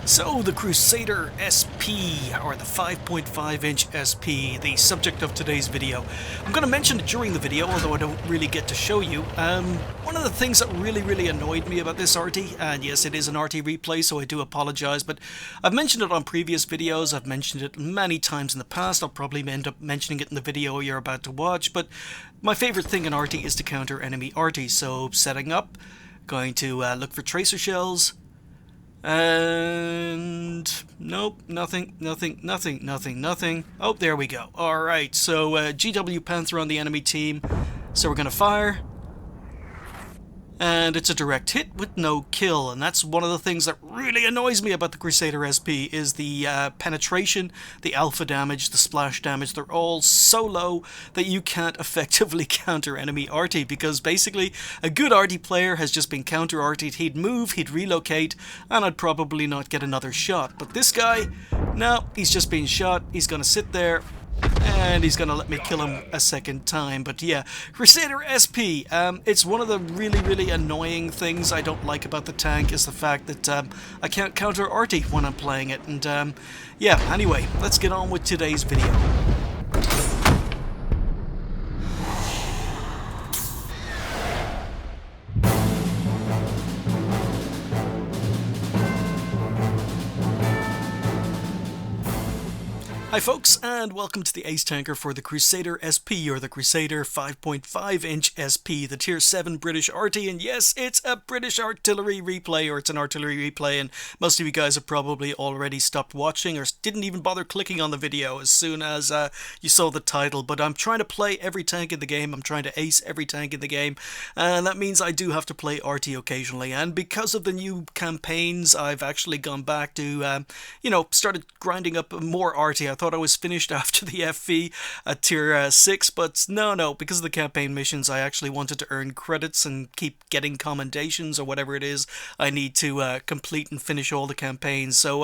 So, the Crusader SP, or the 5.5-inch SP, the subject of today's video. I'm going to mention it during the video, although I don't really get to show you. One of the things that really annoyed me about this Arty, and yes, it is an Arty replay, so I do apologise, but I've mentioned it on previous videos, I've mentioned it many times in the past, I'll probably end up mentioning it in the video you're about to watch, but my favourite thing in Arty is to counter enemy Arty, so setting up, going to look for tracer shells, and nope, nothing. Oh, there we go. Alright, so GW Panther on the enemy team. So we're gonna fire. And it's a direct hit with no kill, and that's one of the things that really annoys me about the Crusader SP is the penetration, the alpha damage, the splash damage. They're all so low that you can't effectively counter enemy Arty, because basically a good Arty player has just been counter Arty'd. He'd move, he'd relocate, and I'd probably not get another shot. But this guy, no, he's just been shot, he's gonna sit there, and he's gonna let me kill him a second time. But yeah, Crusader SP, it's one of the really annoying things I don't like about the tank is the fact that I can't counter Arty when I'm playing it. And yeah, anyway, let's get on with today's video. Hi folks, and welcome to the Ace Tanker for the Crusader SP, or the Crusader 5.5-inch SP, the Tier 7 British Arty, and yes, it's a British artillery replay, or it's an artillery replay, and most of you guys have probably already stopped watching, or didn't even bother clicking on the video as soon as you saw the title. But I'm trying to play every tank in the game, I'm trying to ace every tank in the game, and that means I do have to play Arty occasionally, and because of the new campaigns, I've actually gone back to, started grinding up more Arty. I thought I was finished after the FV at tier 6, but no, because of the campaign missions I actually wanted to earn credits and keep getting commendations or whatever it is I need to complete and finish all the campaigns. So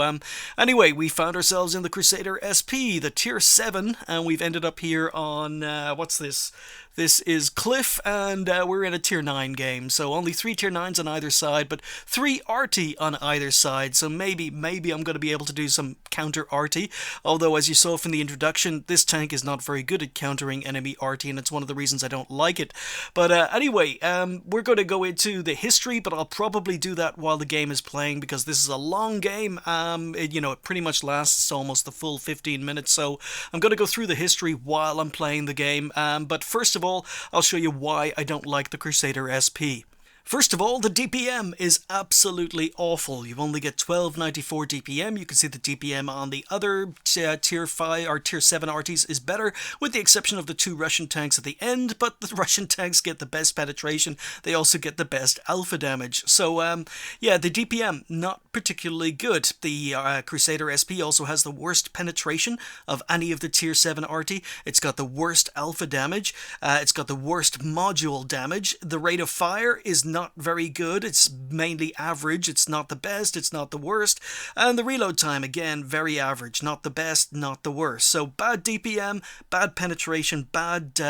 anyway, we found ourselves in the Crusader SP, the tier 7, and we've ended up here on, what's this? This is Cliff, and we're in a tier 9 game, so only 3 tier 9s on either side, but 3 Arty on either side, so maybe I'm going to be able to do some counter Arty, although as you saw from the introduction, this tank is not very good at countering enemy Arty, and it's one of the reasons I don't like it. But anyway, we're going to go into the history, but I'll probably do that while the game is playing, because this is a long game. It pretty much lasts almost the full 15 minutes, so I'm going to go through the history while I'm playing the game, but first of all, I'll show you why I don't like the Crusader SP. First of all, the DPM is absolutely awful. You only get 1294 DPM. You can see the DPM on the other tier 5 or tier 7 Artys is better, with the exception of the 2 Russian tanks at the end, but the Russian tanks get the best penetration. They also get the best alpha damage. So yeah, the DPM not particularly good. The Crusader SP also has the worst penetration of any of the tier 7 Arty. It's got the worst alpha damage. It's got the worst module damage. The rate of fire is not very good. It's mainly average. It's not the best, it's not the worst, and the reload time, again, very average. Not the best, not the worst. So bad DPM, bad penetration, bad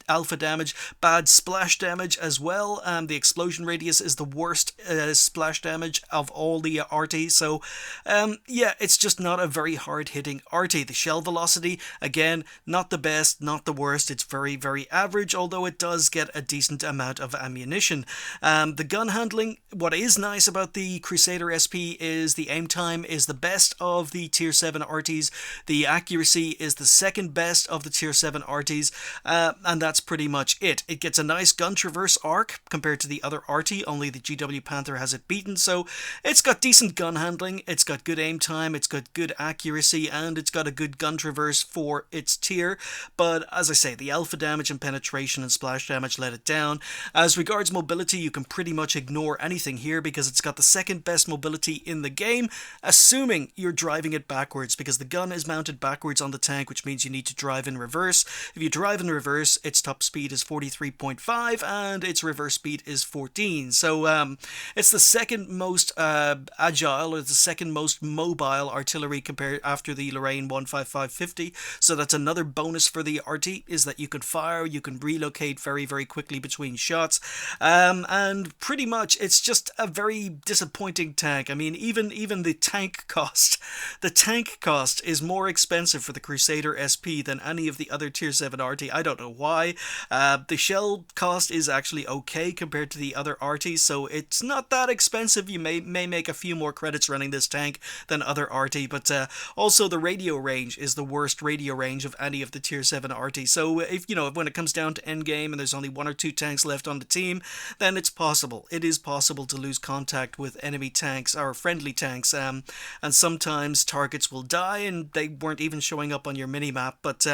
alpha damage, bad splash damage as well. The explosion radius is the worst splash damage of all the Arty. So yeah, it's just not a very hard hitting Arty. The shell velocity, again, not the best, not the worst. It's very average, although it does get a decent amount of ammunition. The gun handling, what is nice about the Crusader SP is the aim time is the best of the tier 7 Artys, the accuracy is the second best of the tier 7 Artys, and that's pretty much it. It gets a nice gun traverse arc compared to the other Arty, only the GW Panther has it beaten, so it's got decent gun handling, it's got good aim time, it's got good accuracy, and it's got a good gun traverse for its tier, but as I say, the alpha damage and penetration and splash damage let it down. As regards mobility, you can pretty much ignore anything here because it's got the second best mobility in the game, assuming you're driving it backwards, because the gun is mounted backwards on the tank, which means you need to drive in reverse. If you drive in reverse, its top speed is 43.5 and its reverse speed is 14. So it's the second most agile, or the second most mobile artillery compared after the Lorraine 15550. So that's another bonus for the Arty, is that you can fire, you can relocate very quickly between shots. And and pretty much it's just a very disappointing tank. I mean, even the tank cost is more expensive for the Crusader SP than any of the other tier 7 Arty. I don't know why. The shell cost is actually okay compared to the other Arties, so it's not that expensive. You may make a few more credits running this tank than other Arty, but also the radio range is the worst radio range of any of the tier 7 Arty. So if when it comes down to endgame and there's only 1 or 2 tanks left on the team, then it's possible. It is possible to lose contact with enemy tanks or friendly tanks, and sometimes targets will die and they weren't even showing up on your minimap. But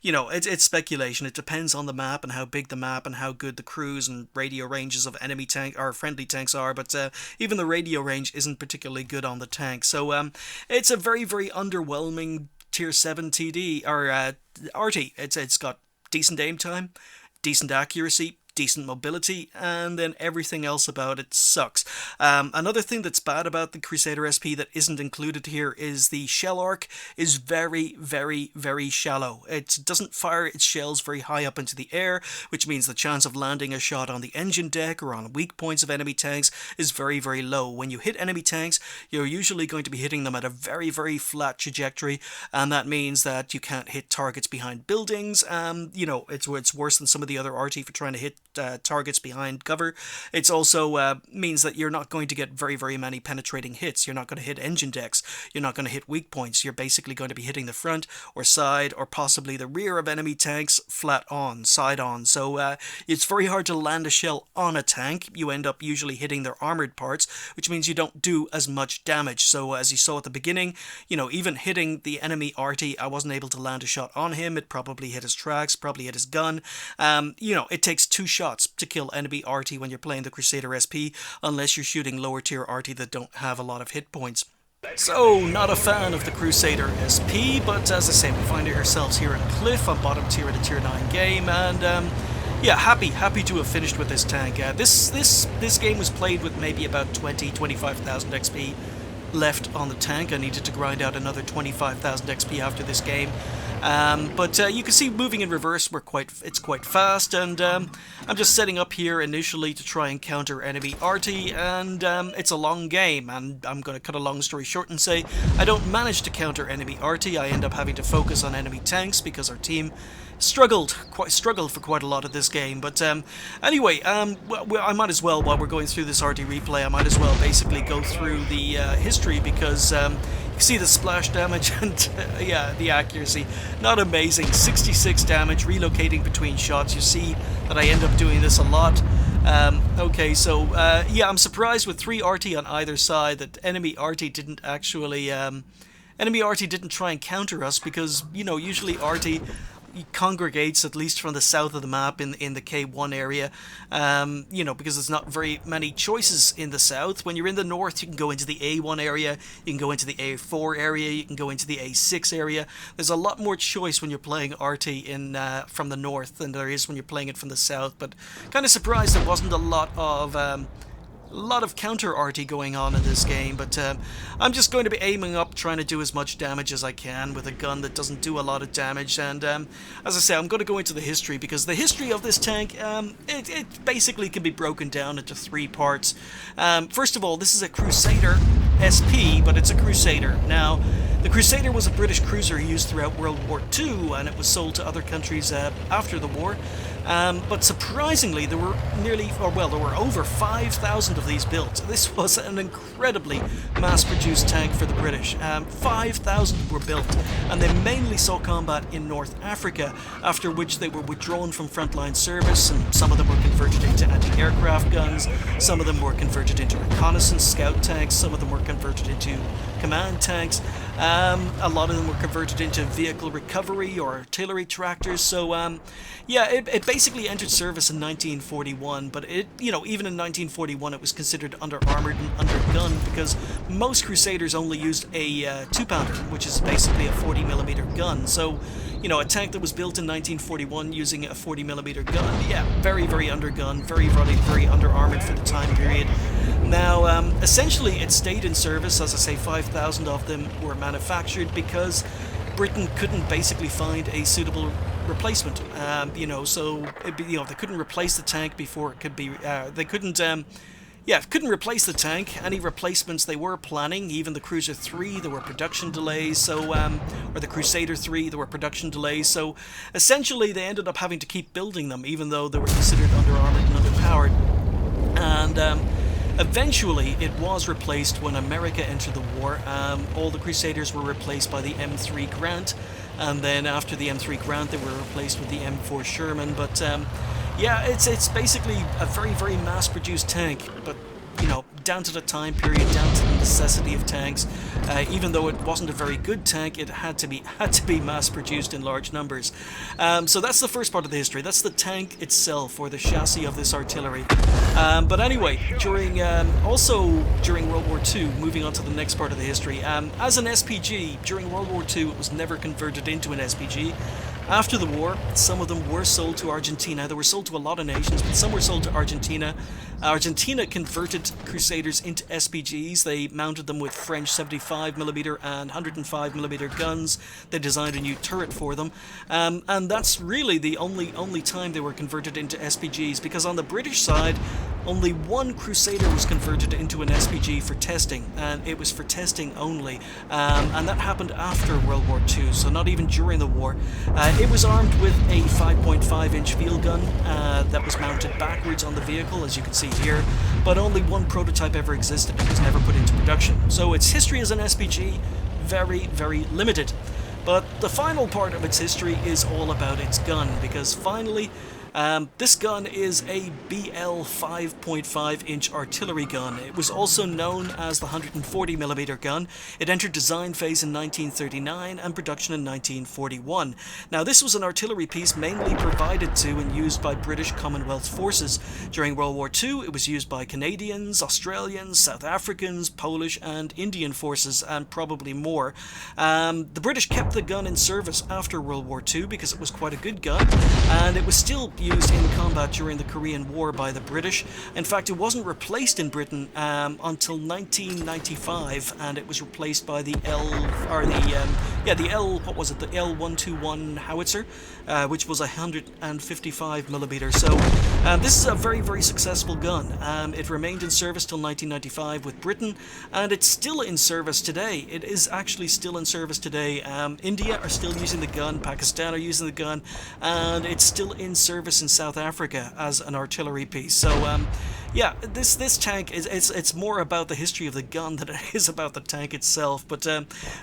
it's speculation. It depends on the map and how big the map and how good the cruise and radio ranges of enemy tank or friendly tanks are. But even the radio range isn't particularly good on the tank. So it's a very, very underwhelming tier 7 TD or Arty. It's got decent aim time, decent accuracy, decent mobility, and then everything else about it sucks. Another thing that's bad about the Crusader SP that isn't included here is the shell arc is very, very, very shallow. It doesn't fire its shells very high up into the air, which means the chance of landing a shot on the engine deck or on weak points of enemy tanks is very, very low. When you hit enemy tanks, you're usually going to be hitting them at a very, very flat trajectory, and that means that you can't hit targets behind buildings. It's worse than some of the other Arty for trying to hit targets behind cover. It's also means that you're not going to get very, very many penetrating hits. You're not going to hit engine decks. You're not going to hit weak points. You're basically going to be hitting the front or side or possibly the rear of enemy tanks flat on, side on. So it's very hard to land a shell on a tank. You end up usually hitting their armored parts, which means you don't do as much damage. So as you saw at the beginning, even hitting the enemy Arty, I wasn't able to land a shot on him. It probably hit his tracks, probably hit his gun. It takes 2 shots to kill enemy Arty when you're playing the Crusader SP, unless you're shooting lower tier Arty that don't have a lot of hit points. So, not a fan of the Crusader SP, but as I say, we find ourselves here in Cliff on bottom tier of the tier 9 game, and happy to have finished with this tank. This game was played with maybe about 25,000 XP left on the tank. I needed to grind out another 25,000 XP after this game. But you can see moving in reverse, it's quite fast, and I'm just setting up here initially to try and counter enemy Arty, and it's a long game, and I'm going to cut a long story short and say I don't manage to counter enemy Arty. I end up having to focus on enemy tanks because our team struggled for quite a lot of this game. But anyway, I might as well, while we're going through this Arty replay, I might as well basically go through the history, because you see the splash damage and the accuracy, not amazing. 66 damage, relocating between shots. You see that I end up doing this a lot. Okay, so I'm surprised with 3 Arty on either side that enemy Arty didn't actually enemy Arty didn't try and counter us, because usually Arty congregates at least from the south of the map in the K1 area, because there's not very many choices in the south. When you're in the north, you can go into the A1 area, you can go into the A4 area, you can go into the A6 area. There's a lot more choice when you're playing Arty from the north than there is when you're playing it from the south, but kind of surprised there wasn't a lot of counter Arty going on in this game. But I'm just going to be aiming up, trying to do as much damage as I can with a gun that doesn't do a lot of damage. And as I say, I'm going to go into the history, because the history of this tank, it basically can be broken down into 3 parts. First of all, this is a Crusader SP, but it's a Crusader. Now, the Crusader was a British cruiser used throughout World War II, and it was sold to other countries after the war. But surprisingly, there were over 5,000 of these built. This was an incredibly mass-produced tank for the British. 5,000 were built, and they mainly saw combat in North Africa, after which they were withdrawn from frontline service, and some of them were converted into anti-aircraft guns, some of them were converted into reconnaissance scout tanks, some of them were converted into command tanks. A lot of them were converted into vehicle recovery or artillery tractors. So it basically entered service in 1941, but even in 1941 it was considered under-armored and under-gunned, because most Crusaders only used a 2-pounder, which is basically a 40mm gun. So a tank that was built in 1941 using a 40mm gun, very, very undergunned, very, very, very under-armored for the time period. Now, essentially it stayed in service. As I say, 5,000 of them were manufactured because Britain couldn't basically find a suitable replacement. You know, so you know, they couldn't replace the tank before it could be. They couldn't. Yeah, couldn't replace the tank. Any replacements they were planning, even the Cruiser 3, there were production delays, so, or the Crusader 3, there were production delays, so essentially they ended up having to keep building them, even though they were considered under-armored and underpowered. And eventually it was replaced when America entered the war. All the Crusaders were replaced by the M3 Grant, and then after the M3 Grant they were replaced with the M4 Sherman, but yeah, it's basically a very, very mass-produced tank, but, you know, down to the time period, down to the necessity of tanks. Even though it wasn't a very good tank, it had to be mass-produced in large numbers. So that's the first part of the history. That's the tank itself, or the chassis of this artillery. But anyway, also during World War II, moving on to the next part of the history, as an SPG, during World War II, it was never converted into an SPG. After the war, some of them were sold to Argentina. They were sold to a lot of nations, but some were sold to Argentina. Argentina converted Crusaders into SPGs. They mounted them with French 75mm and 105mm guns. They designed a new turret for them. And that's really the only time they were converted into SPGs, because on the British side, only one Crusader was converted into an SPG for testing, and it was for testing only. And that happened after World War II, so not even during the war. It was armed with a 5.5-inch field gun that was mounted backwards on the vehicle, as you can see here, but only one prototype ever existed. It was never put into production. So its history as an SPG, very, very limited. But the final part of its history is all about its gun, because finally, this gun is a BL 5.5-inch artillery gun. It was also known as the 140mm gun. It entered design phase in 1939 and production in 1941. Now, this was an artillery piece mainly provided to and used by British Commonwealth forces. During World War II, it was used by Canadians, Australians, South Africans, Polish and Indian forces, and probably more. The British kept the gun in service after World War II because it was quite a good gun, and it was still used in combat during the Korean War by the British. In fact, it wasn't replaced in Britain until 1995, and it was replaced by the L121 howitzer, which was 155mm. So this is a very, very successful gun. It remained in service till 1995 with Britain, and it's still in service today. It is actually still in service today. India are still using the gun, Pakistan are using the gun, and it's still in service in South Africa as an artillery piece. So yeah, this tank it's more about the history of the gun than it is about the tank itself, but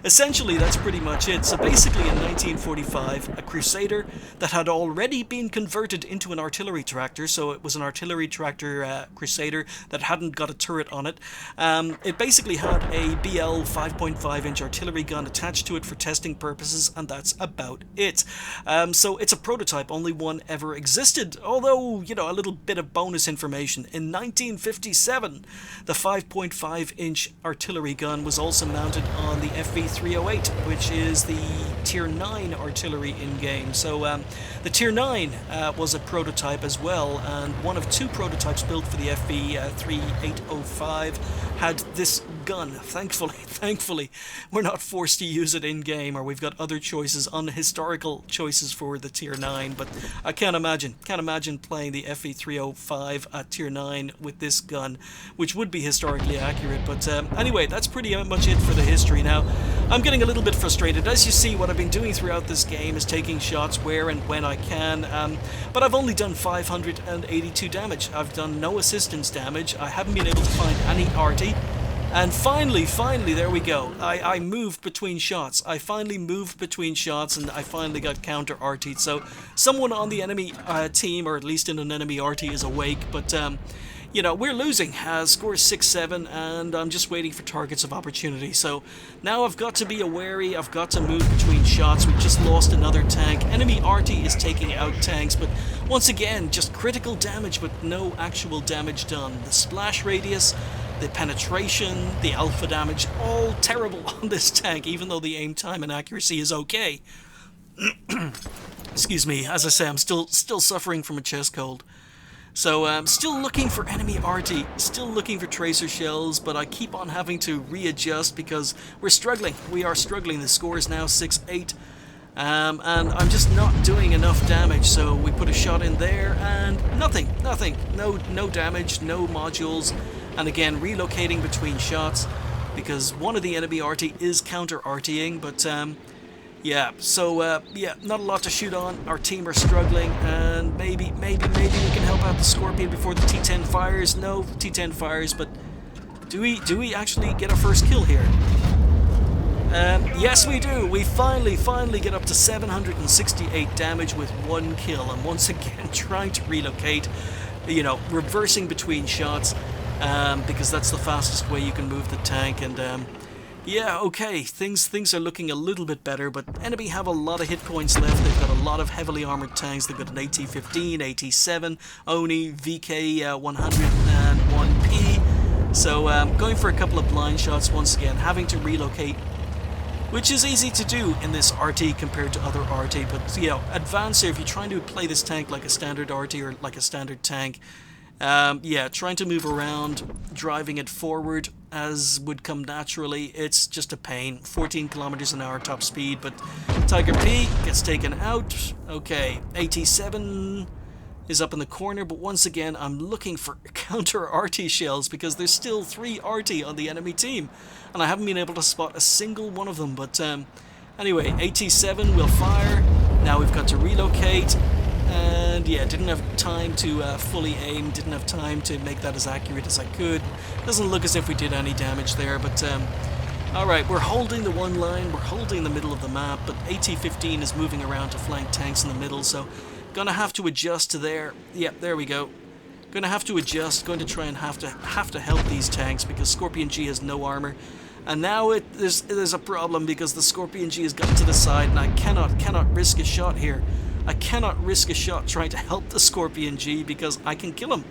essentially that's pretty much it. So basically in 1945, a Crusader that had already been converted into an artillery tractor, so it was an artillery tractor Crusader that hadn't got a turret on it. It basically had a BL 5.5-inch artillery gun attached to it for testing purposes, and that's about it. So it's a prototype, only one ever existed, although, you know, a little bit of bonus information. In 1957, the 5.5-inch artillery gun was also mounted on the FV308, which is the Tier 9 artillery in-game. So the Tier 9 was a prototype as well, and one of two prototypes built for the FV3805 had this gun. Thankfully, we're not forced to use it in-game, or we've got other choices, unhistorical choices for the Tier 9, but I can't imagine playing the FV305 at Tier 9 with this gun, which would be historically accurate. But anyway, that's pretty much it for the history. Now, I'm getting a little bit frustrated. As you see, what I've been doing throughout this game is taking shots where and when I can, but I've only done 582 damage. I've done no assistance damage. I haven't been able to find any Arty. And finally, there we go. I moved between shots. I finally moved between shots, and I finally got counter-Arty'd. So someone on the enemy team, or at least in an enemy Arty, is awake. But, you know, we're losing. Score 6-7, and I'm just waiting for targets of opportunity. So now I've got to be wary. I've got to move between shots. We've just lost another tank. Enemy Arty is taking out tanks, but once again, just critical damage, but no actual damage done. The splash radius, the penetration, the alpha damage, all terrible on this tank, even though the aim time and accuracy is okay. Excuse me, as I say, I'm still suffering from a chest cold. So I'm still looking for enemy Arty, still looking for tracer shells, but I keep on having to readjust because we're struggling. We are struggling. The score is now 6-8. and I'm just not doing enough damage. So we put a shot in there, and nothing, no damage, no modules, and again relocating between shots because one of the enemy Arty is counter-Artying, but yeah, so yeah, not a lot to shoot on. Our team are struggling, and maybe we can help out the Scorpion before the T10 fires. No, T10 fires, but do we actually get our first kill here? Yes, we do. We finally get up to 768 damage with 1 kill, and once again trying to relocate, you know, reversing between shots, because that's the fastest way you can move the tank. And yeah, okay, things are looking a little bit better, but enemy have a lot of hit points left. They've got a lot of heavily armored tanks. They've got an AT-15, AT-7, Oni, VK 101P. So going for a couple of blind shots once again, having to relocate, which is easy to do in this Arty compared to other Arty. But you know, Advancer, if you're trying to play this tank like a standard Arty or like a standard tank, yeah, trying to move around, driving it forward as would come naturally, it's just a pain. 14 kilometers an hour top speed, but Tiger P gets taken out. Okay, AT-7 is up in the corner, but once again I'm looking for counter Arty shells because there's still 3 Arty on the enemy team, and I haven't been able to spot a single one of them. But anyway, AT-7 will fire. Now we've got to relocate. And yeah, didn't have time to fully aim, didn't have time to make that as accurate as I could. Doesn't look as if we did any damage there, but alright, we're holding the one line, we're holding the middle of the map, but AT-15 is moving around to flank tanks in the middle, so gonna have to adjust to there. Yep, there we go. Gonna have to adjust, going to try and have to help these tanks because Scorpion G has no armor. And now there's a problem because the Scorpion G has gotten to the side, and I cannot risk a shot here. I cannot risk a shot trying to help the Scorpion G because I can kill him.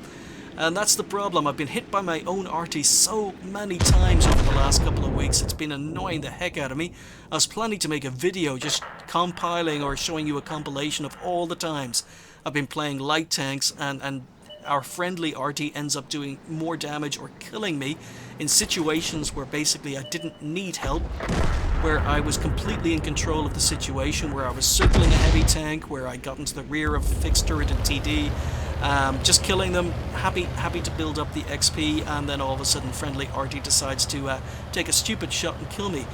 And that's the problem. I've been hit by my own Arty so many times over the last couple of weeks. It's been annoying the heck out of me. I was planning to make a video just compiling or showing you a compilation of all the times I've been playing light tanks and our friendly Arty ends up doing more damage or killing me in situations where basically I didn't need help, where I was completely in control of the situation, where I was circling a heavy tank, where I got into the rear of fixed turret and TD, just killing them, happy to build up the XP, and then all of a sudden friendly Arty decides to take a stupid shot and kill me.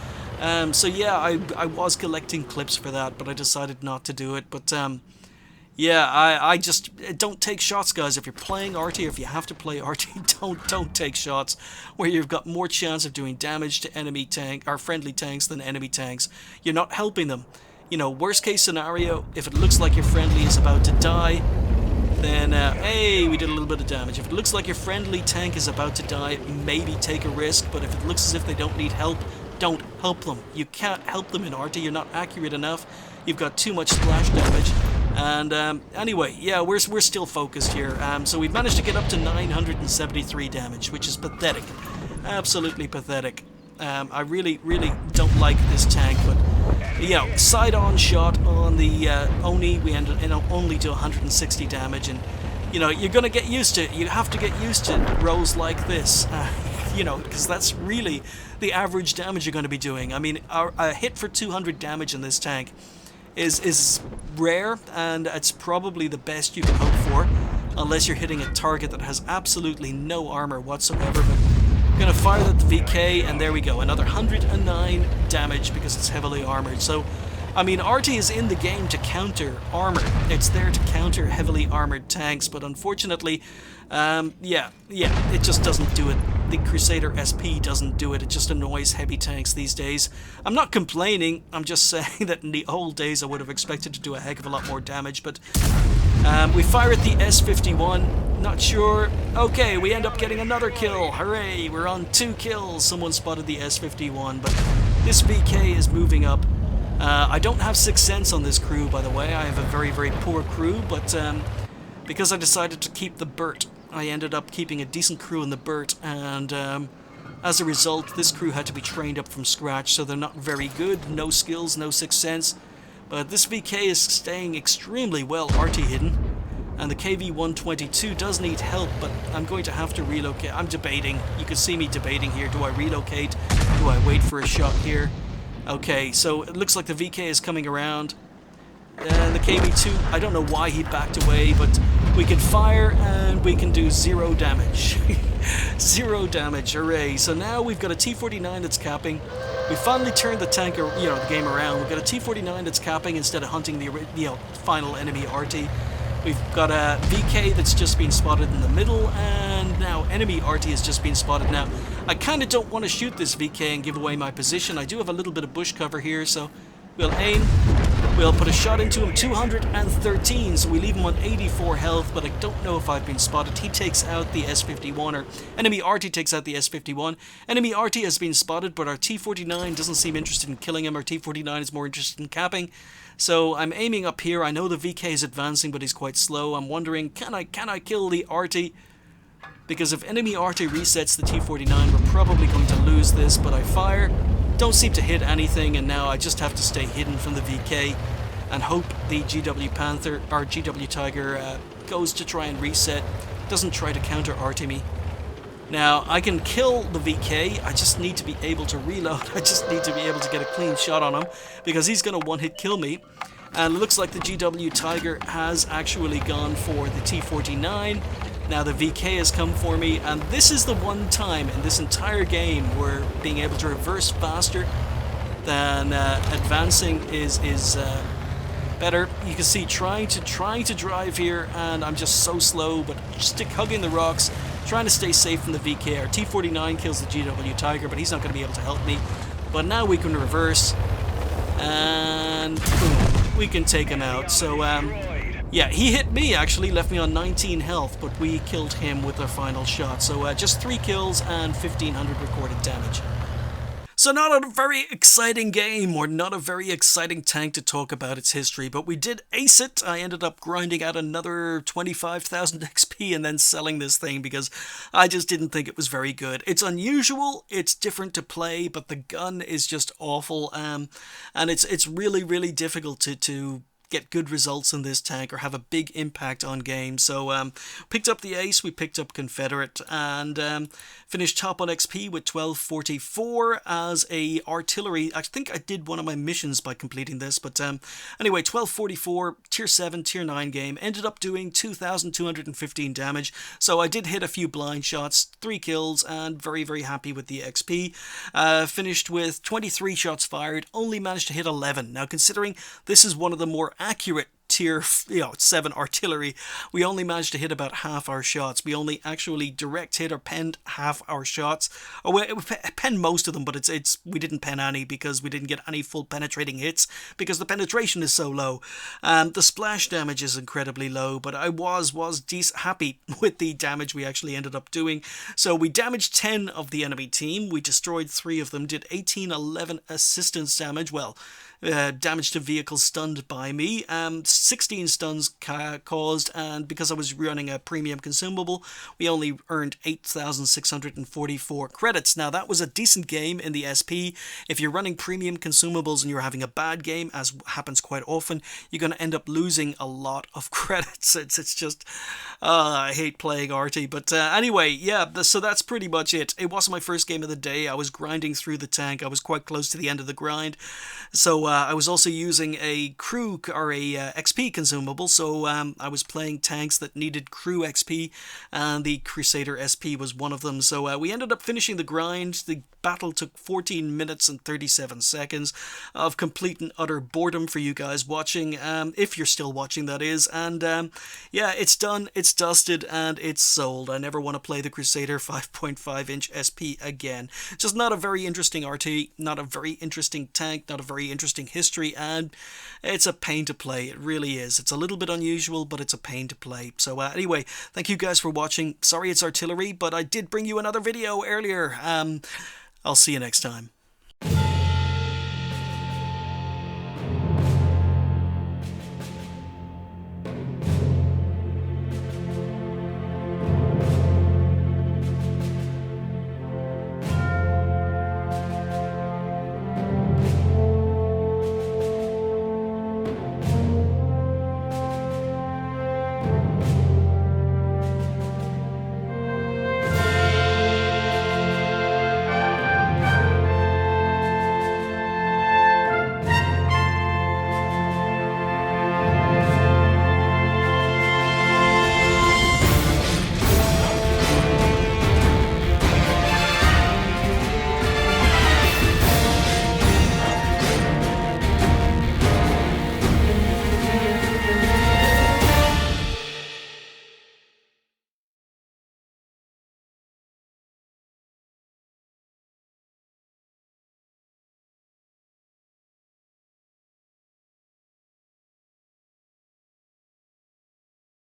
So yeah, I was collecting clips for that, but I decided not to do it. But yeah, I just don't take shots, guys. If you're playing Arty, or if you have to play Arty, don't take shots where you've got more chance of doing damage to enemy tank or friendly tanks than enemy tanks. You're not helping them. You know, worst case scenario, if it looks like your friendly is about to die, then hey, we did a little bit of damage. If it looks like your friendly tank is about to die, maybe take a risk. But if it looks as if they don't need help, don't help them. You can't help them in Arty. You're not accurate enough. You've got too much splash damage. And anyway, yeah, we're still focused here. So we've managed to get up to 973 damage, which is pathetic. Absolutely pathetic. I really don't like this tank, but you know, side-on shot on the Oni, we ended only to 160 damage, and you know, you're gonna get used to it. You have to get used to rolls like this. You know, because that's really the average damage you're going to be doing. I mean, a hit for 200 damage in this tank is rare, and it's probably the best you can hope for, unless you're hitting a target that has absolutely no armor whatsoever. But I'm going to fire at the VK, and there we go, another 109 damage because it's heavily armored. So, I mean, Arty is in the game to counter armor. It's there to counter heavily armored tanks, but unfortunately, yeah, it just doesn't do it. The Crusader SP doesn't do it. It just annoys heavy tanks these days. I'm not complaining. I'm just saying that in the old days I would have expected to do a heck of a lot more damage. But we fire at the S51. Not sure. Okay, we end up getting another kill. Hooray! We're on 2 kills. Someone spotted the S51, but this VK is moving up. I don't have 6th sense on this crew, by the way. I have a very poor crew, but because I decided to keep the Burt, I ended up keeping a decent crew in the Burt, and as a result, this crew had to be trained up from scratch, so they're not very good. No skills, no 6th sense. But this VK is staying extremely well Arty hidden, and the KV-122 does need help, but I'm going to have to relocate. I'm debating. You can see me debating here. Do I relocate? Do I wait for a shot here? Okay, so it looks like the VK is coming around. And the KB2, I don't know why he backed away, but we can fire and we can do 0 damage. 0 damage, hooray. So now we've got a T-49 that's capping. We finally turned the tank, the game around. We've got a T-49 that's capping instead of hunting the, final enemy Arty. We've got a VK that's just been spotted in the middle, and now enemy Arty has just been spotted. Now, I kind of don't want to shoot this VK and give away my position. I do have a little bit of bush cover here, so we'll aim. We'll put a shot into him, 213, so we leave him on 84 health, but I don't know if I've been spotted. He takes out the S51, or enemy Arty takes out the S51. Enemy Arty has been spotted, but our T-49 doesn't seem interested in killing him. Our T-49 is more interested in capping. So I'm aiming up here. I know the VK is advancing, but he's quite slow. I'm wondering, can I kill the Arty? Because if enemy Arty resets the T-49, we're probably going to lose this, but I fire. Don't seem to hit anything, and now I just have to stay hidden from the VK and hope the GW Panther or GW Tiger goes to try and reset, doesn't try to counter Arty me. Now I can kill the VK, I just need to be able to reload. I just need to be able to get a clean shot on him because he's going to one-hit kill me. And it looks like the GW Tiger has actually gone for the T-49. Now the VK has come for me, and this is the one time in this entire game where being able to reverse faster than advancing is better. You can see trying to drive here, and I'm just so slow, but just hugging the rocks, trying to stay safe from the VK. Our T-49 kills the GW Tiger, but he's not going to be able to help me. But now we can reverse, and boom, we can take him out. So yeah, he hit me actually, left me on 19 health, but we killed him with our final shot. So just 3 kills and 1500 recorded damage. So not a very exciting game, or not a very exciting tank to talk about its history, but we did ace it. I ended up grinding out another 25,000 XP and then selling this thing because I just didn't think it was very good. It's unusual, it's different to play, but the gun is just awful, and it's really, really difficult to get good results in this tank or have a big impact on games. So picked up the ace, we picked up Confederate, and finished top on XP with 1244 as a artillery. I think I did one of my missions by completing this, but anyway, 1244, tier 7, tier 9 game. Ended up doing 2,215 damage, so I did hit a few blind shots, 3 kills, and very, very happy with the XP. Finished with 23 shots fired, only managed to hit 11. Now, considering this is one of the more accurate tier 7 artillery, we only managed to hit about half our shots. We only actually direct hit or penned half our shots, or we penned most of them, but we didn't pen any because we didn't get any full penetrating hits because the penetration is so low. The splash damage is incredibly low, but I was happy with the damage we actually ended up doing. So we damaged 10 of the enemy team, we destroyed 3 of them, did 11 assistance damage, damage to vehicles stunned by me, 16 stuns caused, and because I was running a premium consumable, we only earned 8,644 credits. Now that was a decent game in the SP. If you're running premium consumables and you're having a bad game, as happens quite often, you're going to end up losing a lot of credits. It's just, I hate playing Arty, but anyway, yeah, so that's pretty much it. It wasn't my first game of the day. I was grinding through the tank. I was quite close to the end of the grind, so I was also using a crew or a XP consumable, so I was playing tanks that needed crew XP, and the Crusader SP was one of them. So we ended up finishing the grind. The battle took 14 minutes and 37 seconds of complete and utter boredom for you guys watching, if you're still watching, that is. And yeah, it's done, it's dusted, and it's sold. I never want to play the Crusader 5.5-inch SP again. Just not a very interesting RT, not a very interesting tank, not a very interesting history, and it's a pain to play. It really is. It's a little bit unusual, but it's a pain to play. So anyway, thank you guys for watching. Sorry it's artillery, but I did bring you another video earlier. I'll see you next time.